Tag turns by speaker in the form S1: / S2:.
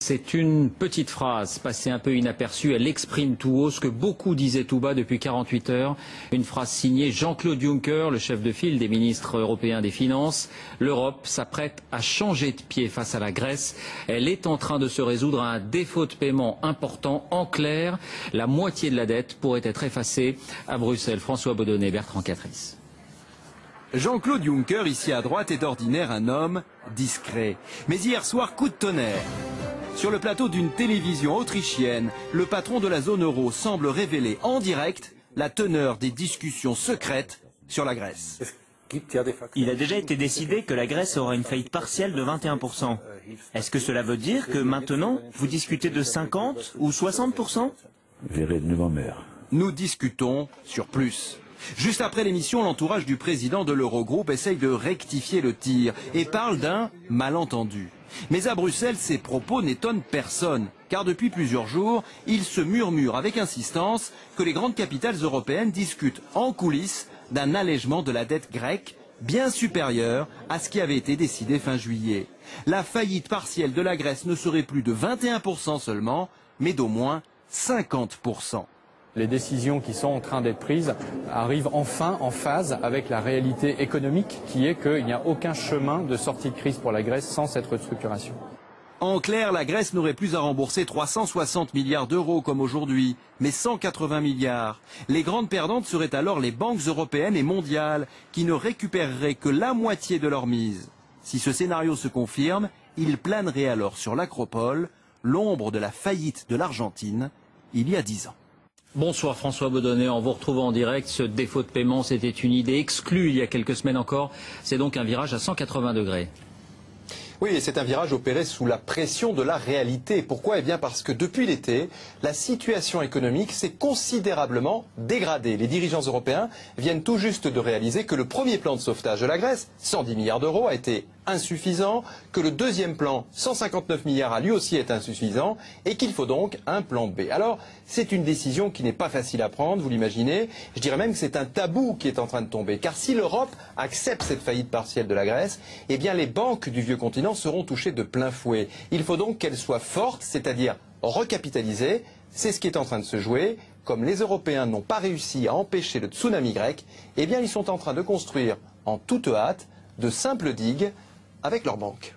S1: C'est une petite phrase passée un peu inaperçue. Elle exprime tout haut ce que beaucoup disaient tout bas depuis 48 heures. Une phrase signée Jean-Claude Juncker, le chef de file des ministres européens des Finances. L'Europe s'apprête à changer de pied face à la Grèce. Elle est en train de se résoudre à un défaut de paiement important. En clair, la moitié de la dette pourrait être effacée. À Bruxelles, François Baudonnet, Bertrand Catrice.
S2: Jean-Claude Juncker, ici à droite, est d'ordinaire un homme discret. Mais hier soir, coup de tonnerre. Sur le plateau d'une télévision autrichienne, le patron de la zone euro semble révéler en direct la teneur des discussions secrètes sur la Grèce.
S3: Il a déjà été décidé que la Grèce aura une faillite partielle de 21%. Est-ce que cela veut dire que maintenant, vous discutez de 50 ou 60%?
S2: Nous discutons sur plus. Juste après l'émission, l'entourage du président de l'Eurogroupe essaye de rectifier le tir et parle d'un malentendu. Mais à Bruxelles, ces propos n'étonnent personne, car depuis plusieurs jours, il se murmure avec insistance que les grandes capitales européennes discutent en coulisses d'un allègement de la dette grecque bien supérieur à ce qui avait été décidé fin juillet. La faillite partielle de la Grèce ne serait plus de 21% seulement, mais d'au moins 50%.
S4: Les décisions qui sont en train d'être prises arrivent enfin en phase avec la réalité économique qui est qu'il n'y a aucun chemin de sortie de crise pour la Grèce sans cette restructuration.
S2: En clair, la Grèce n'aurait plus à rembourser 360 milliards d'euros comme aujourd'hui, mais 180 milliards. Les grandes perdantes seraient alors les banques européennes et mondiales qui ne récupéreraient que la moitié de leur mise. Si ce scénario se confirme, il planerait alors sur l'acropole l'ombre de la faillite de l'Argentine il y a 10 ans.
S1: Bonsoir François Baudonnet, en vous retrouvant en direct. Ce défaut de paiement, c'était une idée exclue il y a quelques semaines encore. C'est donc un virage à 180 degrés.
S5: Oui, et c'est un virage opéré sous la pression de la réalité. Pourquoi? Eh bien parce que depuis l'été, la situation économique s'est considérablement dégradée. Les dirigeants européens viennent tout juste de réaliser que le premier plan de sauvetage de la Grèce, 110 milliards d'euros, a été insuffisant, que le deuxième plan, 159 milliards, a lui aussi été insuffisant, et qu'il faut donc un plan B. Alors, c'est une décision qui n'est pas facile à prendre, vous l'imaginez. Je dirais même que c'est un tabou qui est en train de tomber. Car si l'Europe accepte cette faillite partielle de la Grèce, eh bien les banques du vieux continent seront touchées de plein fouet. Il faut donc qu'elles soient fortes, c'est-à-dire recapitalisées. C'est ce qui est en train de se jouer. Comme les Européens n'ont pas réussi à empêcher le tsunami grec, eh bien ils sont en train de construire en toute hâte de simples digues avec leurs banques.